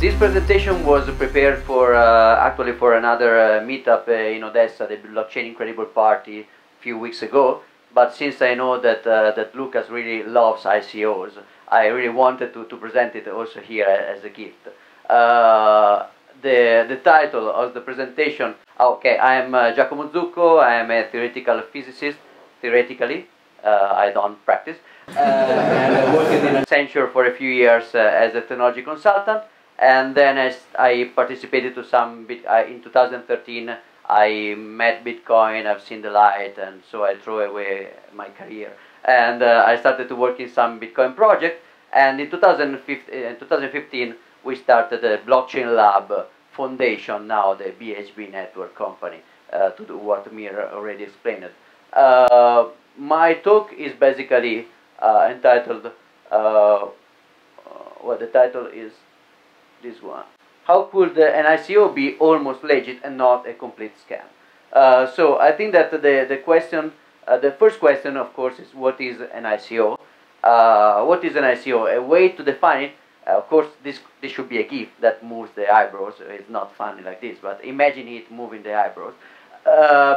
This presentation was prepared for actually for another meetup in Odessa, the Blockchain Incredible Party, a few weeks ago. But since I know that that Lucas really loves ICOs, I really wanted to present it also here as a gift. The title of the presentation. Okay, I am Giacomo Zucco. I am a theoretical physicist. Theoretically, I don't practice. And I worked in Accenture for a few years as a technology consultant. And then I participated to some in 2013. I met Bitcoin, I've seen the light, and so I threw away my career. And I started to work in some Bitcoin project. And in 2015, we started the Blockchain Lab Foundation, now the BHBnetwork company, to do what Mir already explained. My talk is basically entitled, well, the title is this one. How could an ICO be almost legit and not a complete scam? So I think that the question, the first question, of course, is what is an ICO? What is an ICO? A way to define it. Of course, this should be a GIF that moves the eyebrows. It's not funny like this, but imagine it moving the eyebrows.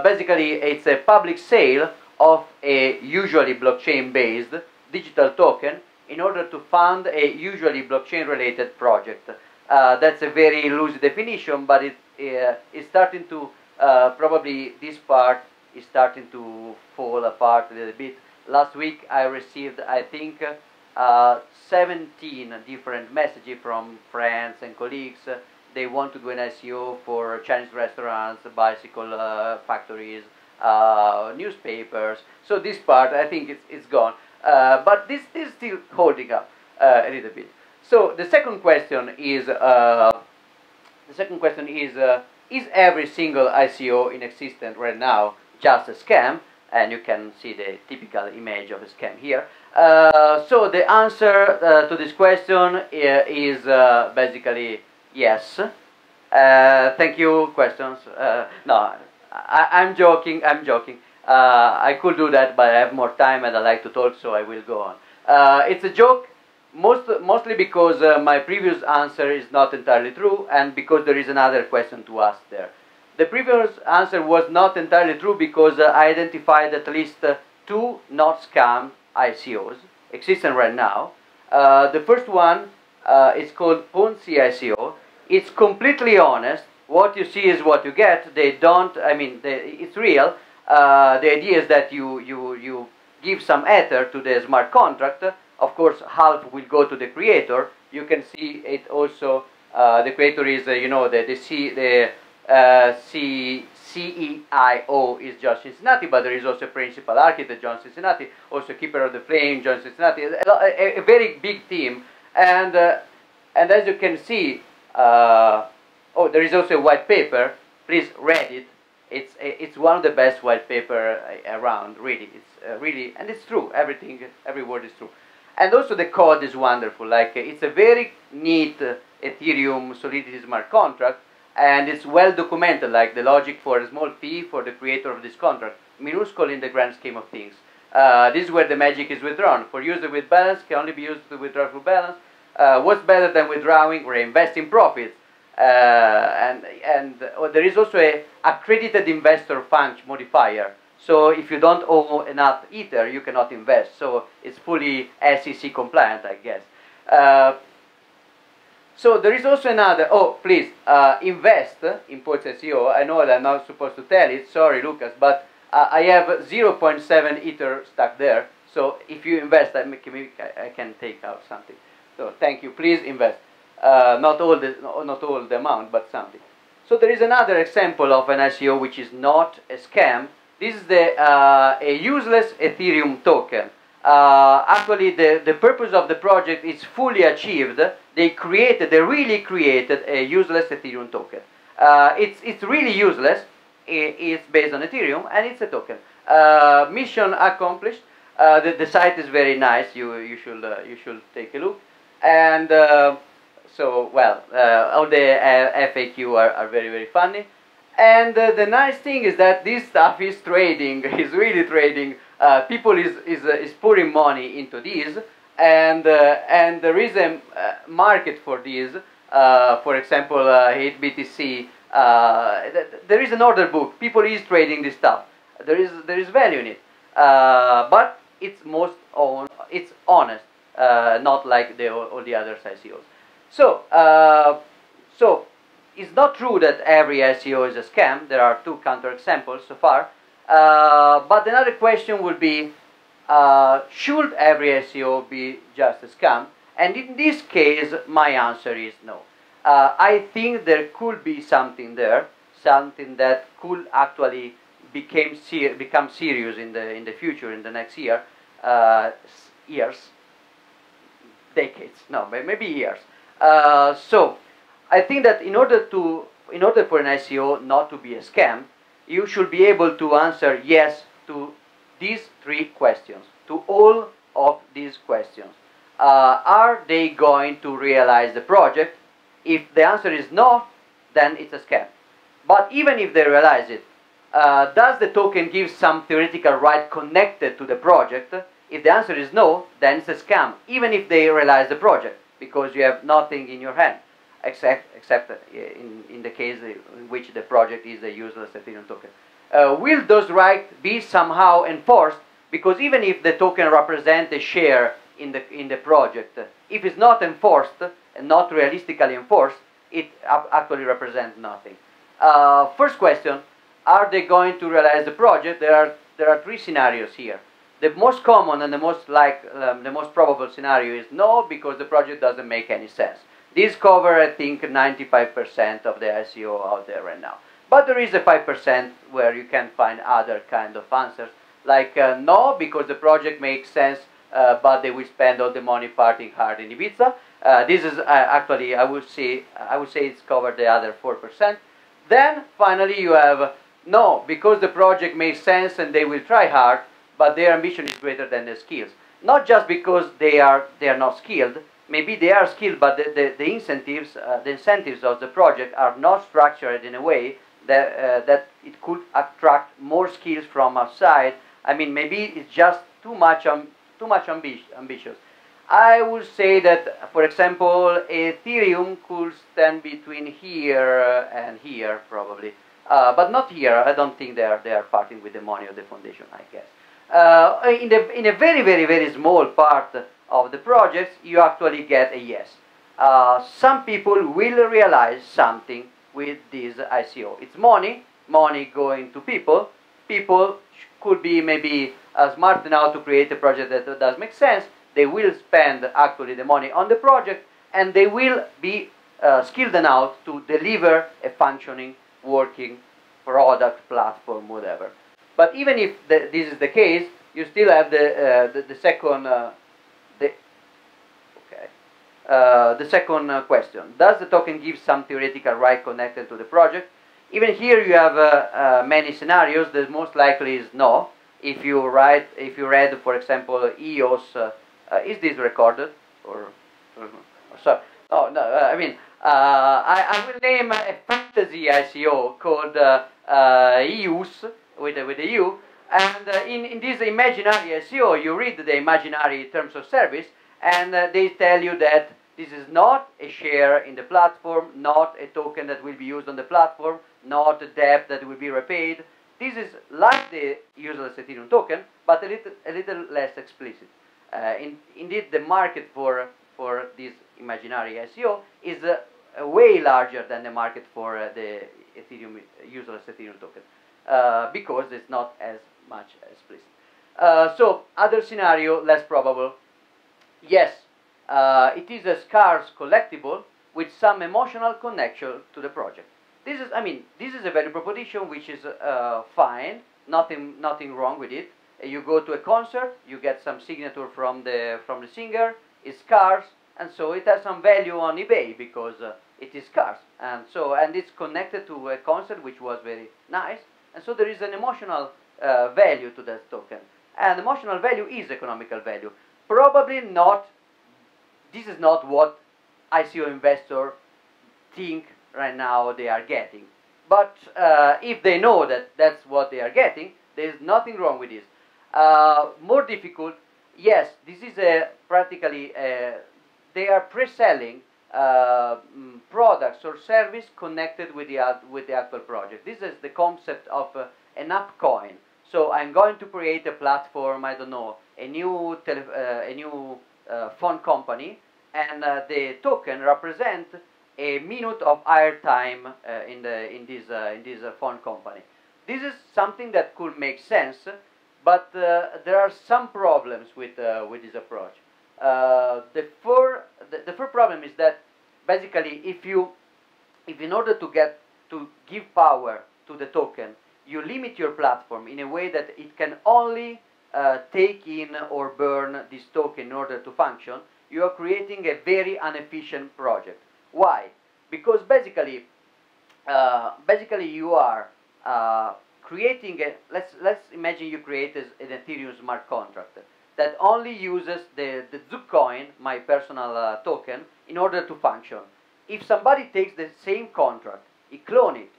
Basically, it's a public sale of a usually blockchain-based digital token in order to fund a usually blockchain-related project. That's a very loose definition, but it's starting to, probably this part is starting to fall apart a little bit. Last week I received, I think, 17 different messages from friends and colleagues. They want to do an ICO for Chinese restaurants, bicycle factories, newspapers. So this part, I think it's gone. But this is still holding up a little bit. So the second question is every single ICO in existence right now just a scam? And you can see the typical image of a scam here. So the answer to this question is basically yes. Thank you. Questions? No, I'm joking. I'm joking. I could do that, but I have more time and I like to talk, so I will go on. It's a joke. Mostly because my previous answer is not entirely true, and because there is another question to ask there. The previous answer was not entirely true because I identified at least two not scam ICOs existing right now. The first one is called Ponzi ICO. It's completely honest. What you see is what you get. They don't, I mean, it's real. The idea is that you give some Ether to the smart contract. Of course, half will go to the creator. You can see it also. The creator is, you know, the CEIO is John Cincinnati, but there is also principal architect John Cincinnati, also keeper of the flame John Cincinnati. A very big team, and as you can see, oh, there is also a white paper. Please read it. It's one of the best white paper around. Really, it's really, and it's true. Every word is true. And also the code is wonderful. Like it's a very neat Ethereum Solidity smart contract, and it's well documented. Like the logic for a small fee for the creator of this contract, minuscule in the grand scheme of things. This is where the magic is withdrawn. For user with balance, can only be used to withdraw full balance. What's better than withdrawing? Reinvesting profits. And there is also a accredited investor fund modifier. So if you don't own enough Ether, you cannot invest. So it's fully SEC compliant, I guess. So there is also another, oh, please, invest in Ponzi ICO. I know that I'm not supposed to tell it, sorry, Lucas, but I have 0.7 Ether stuck there. So if you invest, I can take out something. So thank you, please invest. Not all the amount, but something. So there is another example of an ICO which is not a scam. This is a useless Ethereum token. Actually, the purpose of the project is fully achieved. They really created a useless Ethereum token. It's really useless. It's based on Ethereum, and it's a token. Mission accomplished. The site is very nice. You should take a look. And so, well, all the FAQ are very, very funny. And the nice thing is that this stuff is trading, is really trading. People is pouring money into this, and there is a market for this. For example, hit BTC. There is an order book. People is trading this stuff. There is value in it, but it's it's honest, not like all the other ICOs. So so it's not true that every ICO is a scam. There are two counterexamples so far. But another question would be, should every ICO be just a scam? And in this case, my answer is no. I think there could be something there, something that could actually become serious in the future, in the next years, decades, no, maybe years. So I think that in order for an ICO not to be a scam, you should be able to answer yes to these three questions, to all of these questions. Are they going to realize the project? If the answer is no, then it's a scam. But even if they realize it, does the token give some theoretical right connected to the project? If the answer is no, then it's a scam, even if they realize the project, because you have nothing in your hand, except in the case in which the project is a useless Ethereum token. Will those rights be somehow enforced? Because even if the token represents a share in the project, if it's not enforced and not realistically enforced, it actually represents nothing. First question: are they going to realize the project? There are three scenarios here. The most common and the most probable scenario is no, because the project doesn't make any sense. This covers, I think, 95% of the ICO out there right now. But there is a 5% where you can find other kind of answers, like no, because the project makes sense, but they will spend all the money partying hard in Ibiza. This is actually, I would say it's covered the other 4%. Then finally you have no, because the project makes sense and they will try hard, but their ambition is greater than their skills. Not just because they are not skilled. Maybe they are skilled, but the incentives of the project are not structured in a way that it could attract more skills from outside. I mean, maybe it's just too much ambitious. I would say that, for example, Ethereum could stand between here and here, probably, but not here. I don't think they are parting with the money of the foundation, I guess. In a very, very, very small part of the projects, you actually get a yes. Some people will realize something with this ICO. It's money going to people. People could be maybe smart enough to create a project that does make sense. They will spend actually the money on the project, and they will be skilled enough to deliver a functioning, working product, platform, whatever. But even if this is the case, you still have the second question. Does the token give some theoretical right connected to the project? Even here you have many scenarios. The most likely is no. If you read, for example, EOS, is this recorded? Or sorry. Oh no. I mean, I will name a fantasy ICO called EOS. With a U, and in this imaginary ICO, you read the imaginary terms of service, and they tell you that this is not a share in the platform, not a token that will be used on the platform, not a debt that will be repaid. This is like the useless Ethereum token, but a little less explicit. Indeed, the market for this imaginary ICO is way larger than the market for the useless Ethereum token. Because it's not as much explicit. So, other scenario, less probable. Yes, it is a scarce collectible with some emotional connection to the project. This is a value proposition which is fine. Nothing wrong with it. You go to a concert, you get some signature from the singer. It's scarce, and so it has some value on eBay because it is scarce, and it's connected to a concert which was very nice. And so there is an emotional value to that token. And emotional value is economical value. Probably not, this is not what ICO investors think right now they are getting. But if they know that that's what they are getting, there is nothing wrong with this. More difficult, yes, this is practically, they are pre-selling products or service connected with the actual project. This is the concept of an app coin. So I'm going to create a platform, I don't know, a new phone company, and the token represents a minute of airtime in this phone company. This is something that could make sense, but there are some problems with this approach. The first problem is that basically, if in order to give power to the token, you limit your platform in a way that it can only take in or burn this token in order to function, you are creating a very inefficient project. Why? Because basically you are creating a, let's imagine you create an Ethereum smart contract that only uses the Zucco coin, my personal token, in order to function. If somebody takes the same contract, he clone it,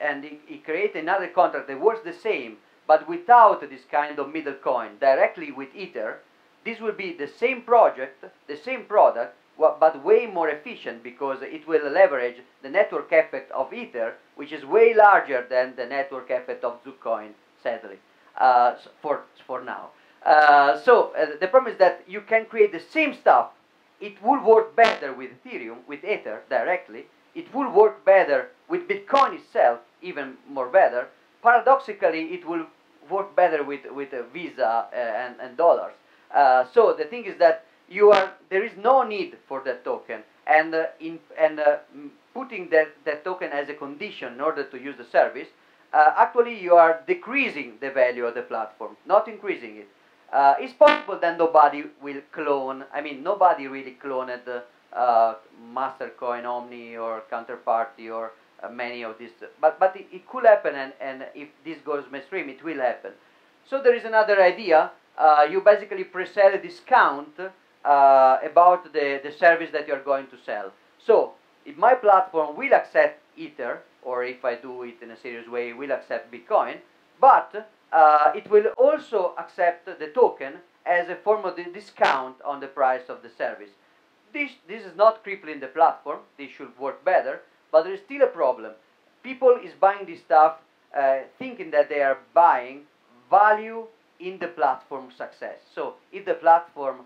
and he create another contract that works the same, but without this kind of middle coin, directly with Ether, this will be the same project, the same product, but way more efficient, because it will leverage the network effect of Ether, which is way larger than the network effect of Zucco coin, sadly, for now. The problem is that you can create the same stuff. It will work better with Ethereum, with Ether directly. It will work better with Bitcoin itself, even more better. Paradoxically, it will work better with Visa and dollars. So the thing is that there is no need for that token, and putting that token as a condition in order to use the service, actually you are decreasing the value of the platform, not increasing it. It's possible that nobody will clone. I mean, nobody really cloned Mastercoin, Omni, or Counterparty, or many of these. But it could happen, and if this goes mainstream, it will happen. So there is another idea. You basically pre-sell a discount about the service that you are going to sell. So if my platform will accept Ether, or if I do it in a serious way, will accept Bitcoin, but it will also accept the token as a form of the discount on the price of the service. This is not crippling the platform. This should work better, but there is still a problem. People is buying this stuff thinking that they are buying value in the platform success. So if the platform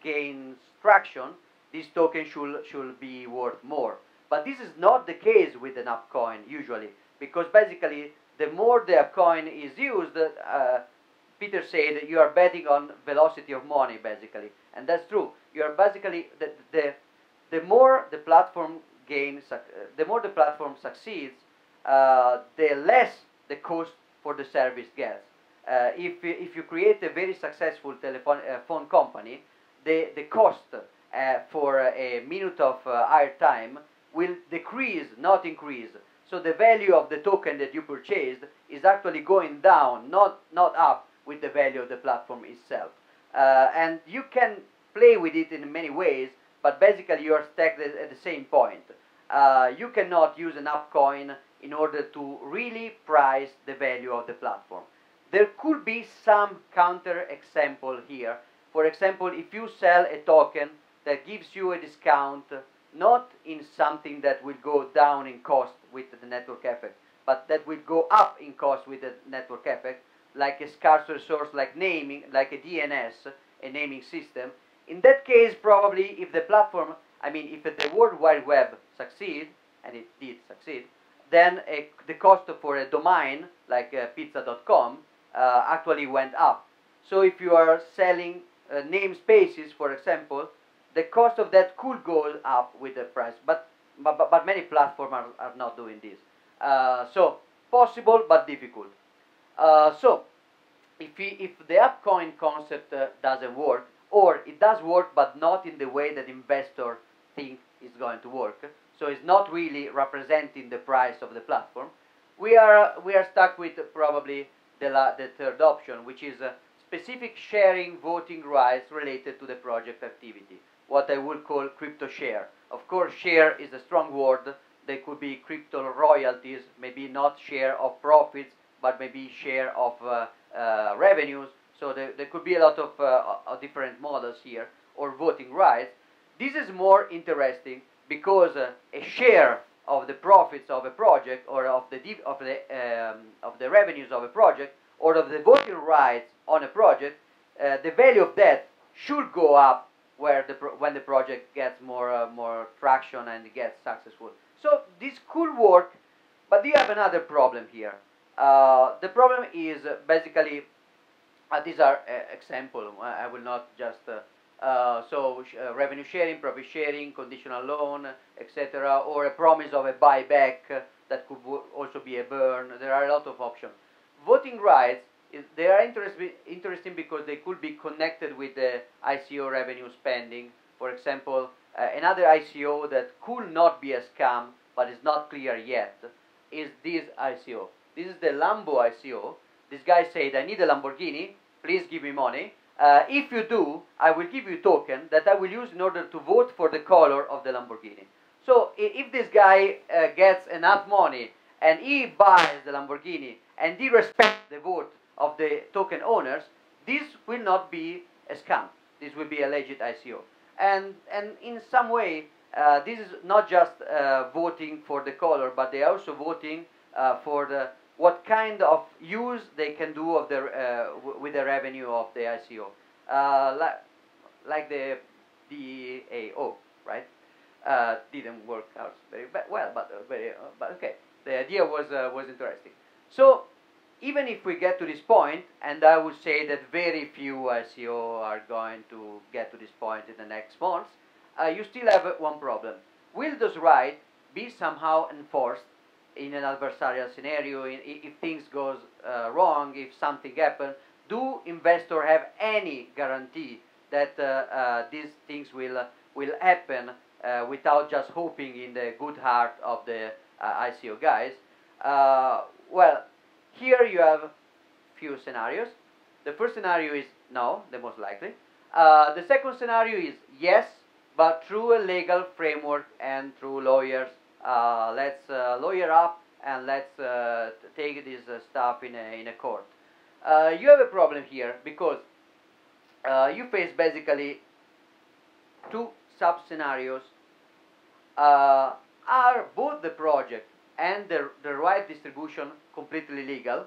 gains traction, this token should be worth more. But this is not the case with an app coin usually, because basically the more the app coin is used, Peter said, you are betting on velocity of money, basically, and that's true. You are basically the more the platform gains, the more the platform succeeds, the less the cost for the service gets. If you create a very successful phone company, the cost for a minute of airtime will decrease, not increase. So the value of the token that you purchased is actually going down, not up, with the value of the platform itself. And you can play with it in many ways, but basically you are stuck at the same point. You cannot use an app coin in order to really price the value of the platform. There could be some counter example here. For example, if you sell a token that gives you a discount, not in something that will go down in cost with the network effect, but that will go up in cost with the network effect, like a scarce resource, like naming, like a DNS, a naming system. In that case, probably, if the platform, if the World Wide Web succeed, and it did succeed, then the cost for a domain like pizza.com actually went up. So if you are selling namespaces, for example, the cost of that could go up with the price, but many platforms are not doing this. So possible but difficult. So if the AppCoin concept doesn't work, or it does work but not in the way that investors think it's going to work, so it's not really representing the price of the platform, we are stuck with probably the third option, which is specific sharing voting rights related to the project activity, what I would call crypto share. Of course, share is a strong word. There could be crypto royalties, maybe not share of profits, but maybe share of revenues. So there could be a lot of different models here, or voting rights. This is more interesting because a share of the profits of a project, or of the revenues of a project, or of the voting rights on a project, the value of that should go up when the project gets more traction and gets successful. So this could work, but you have another problem here. The problem is basically, these are examples. I will not just revenue sharing, profit sharing, conditional loan, etc., or a promise of a buyback that could also be a burn. There are a lot of options. Voting rights, they are interesting because they could be connected with the ICO revenue spending. For example, another ICO that could not be a scam but is not clear yet is this ICO. This is the Lambo ICO. This guy said, I need a Lamborghini, please give me money. If you do, I will give you a token that I will use in order to vote for the color of the Lamborghini. So if this guy gets enough money and he buys the Lamborghini and he respects the vote of the token owners, this will not be a scam. This will be a legit ICO. And in some way, this is not just voting for the color, but they are also voting for what kind of use they can do of with the revenue of the ICO, like the DAO, right? Didn't work out very well, but okay. The idea was interesting. So even if we get to this point, and I would say that very few ICO are going to get to this point in the next months, you still have one problem. Will those rights be somehow enforced in an adversarial scenario? If things goes wrong, if something happens, do investors have any guarantee that these things will happen without just hoping in the good heart of the ICO guys? Well, here you have few scenarios. The first scenario is no, the most likely. The second scenario is yes, but through a legal framework and through lawyers. Let's lawyer up and let's take this stuff in a court. You have a problem here because you face basically two sub-scenarios. Are both the project and the right distribution completely legal?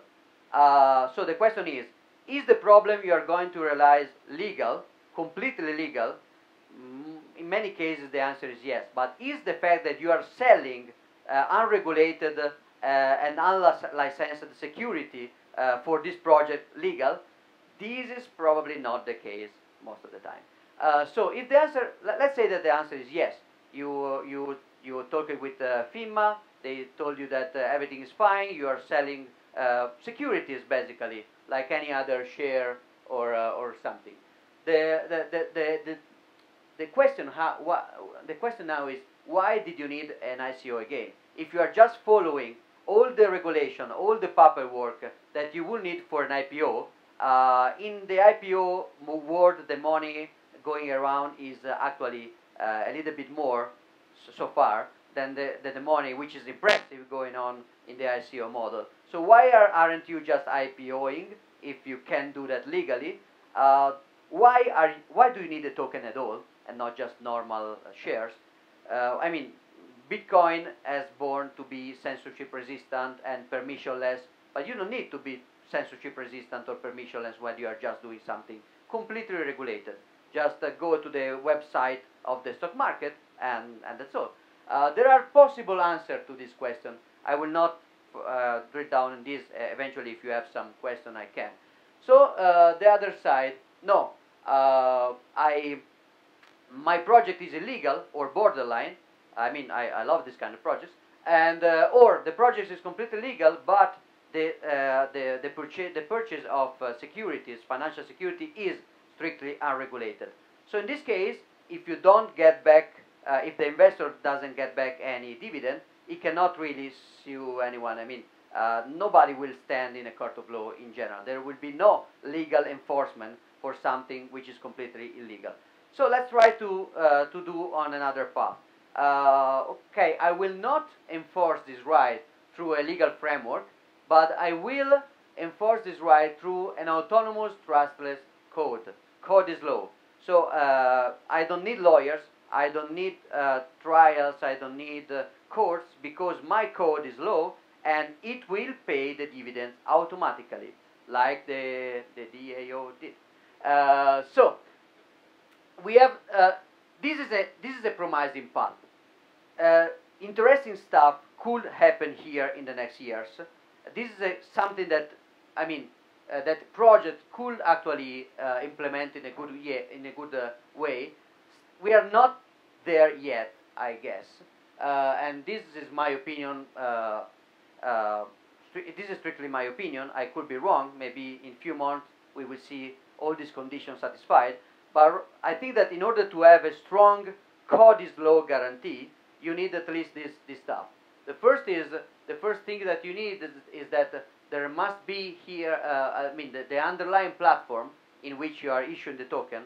So the question is the problem you are going to realize legal, completely legal? In many cases the answer is yes, but is the fact that you are selling unregulated and unlicensed security for this project legal? This is probably not the case most of the time. So if the answer, let's say that the answer is yes, you talked with FINMA, they told you that everything is fine, you are selling securities basically, like any other share or something. The question now is, why did you need an ICO again? If you are just following all the regulation, all the paperwork that you will need for an IPO, in the IPO world, the money going around is actually a little bit more so far than the money, which is impressive, going on in the ICO model. So why aren't you just IPOing if you can do that legally? Why do you need a token at all and not just normal shares? I mean, Bitcoin has born to be censorship resistant and permissionless, but you don't need to be censorship resistant or permissionless when you are just doing something completely regulated. Just go to the website of the stock market and that's all. There are possible answers to this question. I will not drill down on this. Eventually, if you have some question, I can. So the other side, no, my project is illegal or borderline. I mean, I love this kind of projects, and or the project is completely legal, but the purchase of securities, financial security, is strictly unregulated. So in this case, if you don't get back, if the investor doesn't get back any dividend, he cannot really sue anyone. I mean, nobody will stand in a court of law in general. There will be no legal enforcement for something which is completely illegal. So let's try to do on another path. Okay, I will not enforce this right through a legal framework, but I will enforce this right through an autonomous, trustless code. Code is law. So I don't need lawyers. I don't need trials, I don't need courts, because my code is low and it will pay the dividends automatically, like the DAO did. So we have this is a promising path. Interesting stuff could happen here in the next years. This is something that, I mean, that project could actually implement in a good way. We are not there yet, I guess, and this is my opinion. This is strictly my opinion. I could be wrong. Maybe in few months we will see all these conditions satisfied. But I think that in order to have a strong code is low guarantee, you need at least this stuff. The first thing that you need is that there must be here, the underlying platform in which you are issuing the token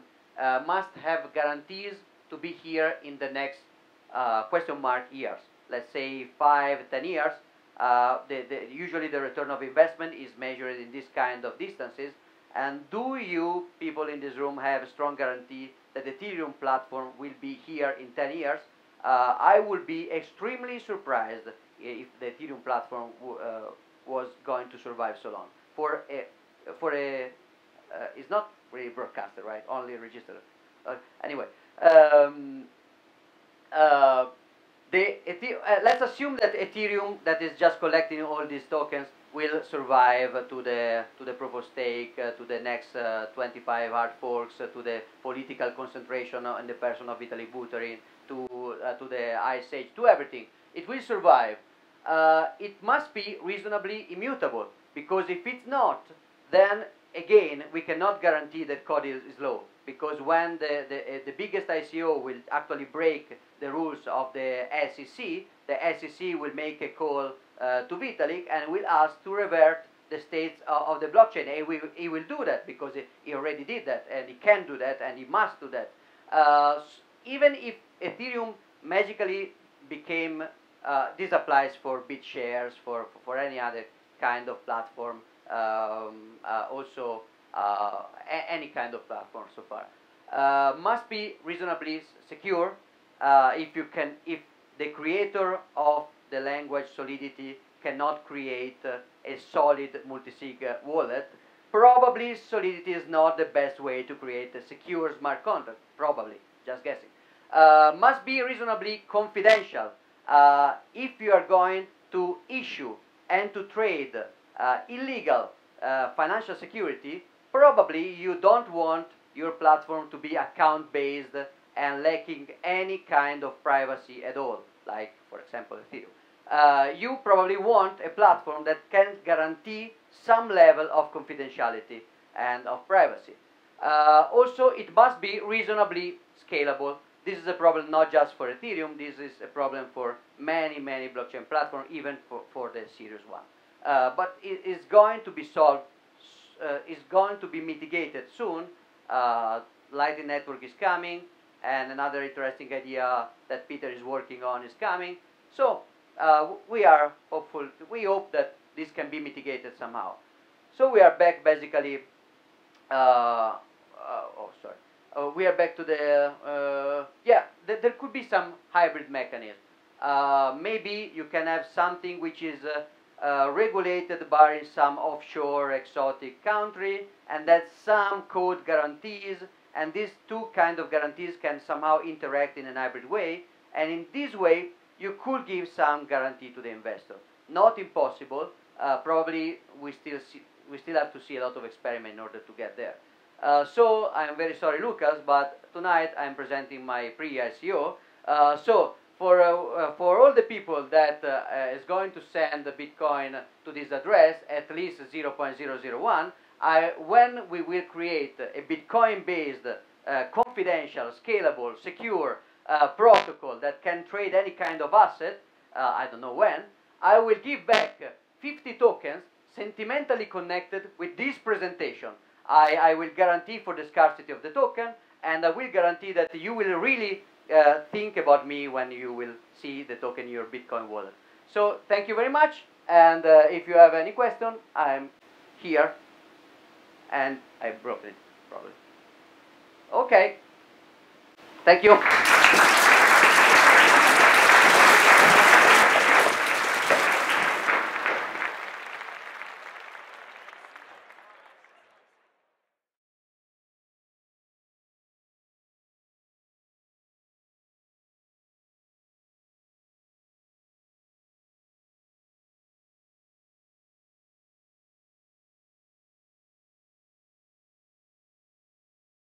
must have guarantees to be here in the next question mark years. Let's say 5, 10 years. Usually the return of investment is measured in this kind of distances. And do you, people in this room, have a strong guarantee that the Ethereum platform will be here in 10 years? I would be extremely surprised if the Ethereum platform was going to survive so long. It's not really broadcasted, right? Only registered. Anyway, let's assume that Ethereum, that is just collecting all these tokens, will survive to the proof of stake, to the next 25 hard forks, to the political concentration in the person of Vitalik Buterin, to the Ice Age, to everything. It will survive. It must be reasonably immutable, because if it's not, then again we cannot guarantee that code is low, because when the biggest ICO will actually break the rules of the SEC will make a call to Vitalik and will ask to revert the states of the blockchain. And he will do that because he already did that, and he can do that, and he must do that. Even if Ethereum magically became, this applies for BitShares, for any other kind of platform, also any kind of platform so far, must be reasonably secure. If the creator of the language Solidity cannot create a solid multi-sig wallet, probably Solidity is not the best way to create a secure smart contract. Probably, just guessing. Must be reasonably confidential. If you are going to issue and to trade illegal financial security, probably you don't want your platform to be account-based and lacking any kind of privacy at all, like, for example, Ethereum. You probably want a platform that can guarantee some level of confidentiality and of privacy. Also, it must be reasonably scalable. This is a problem not just for Ethereum. This is a problem for many blockchain platforms, even for the serious one. But it is going to be solved, is going to be mitigated soon. Lightning Network is coming, and another interesting idea that Peter is working on is coming. So we are hopeful. We hope that this can be mitigated somehow. So we are back basically. We are back to the there could be some hybrid mechanism. Maybe you can have something which is regulated by some offshore exotic country, and that some code guarantees, and these two kind of guarantees can somehow interact in a hybrid way, and in this way you could give some guarantee to the investor. Not impossible. Probably we still have to see a lot of experiment in order to get there. So I'm very sorry, Lucas, but tonight I'm presenting my pre-ICO. So for all the people that is going to send the Bitcoin to this address, at least 0.001, when we will create a Bitcoin-based, confidential, scalable, secure protocol that can trade any kind of asset, I don't know when, I will give back 50 tokens sentimentally connected with this presentation. I will guarantee for the scarcity of the token, and I will guarantee that you will really think about me when you will see the token in your Bitcoin wallet. So thank you very much, and if you have any question, I'm here, and I broke it probably. Okay, thank you.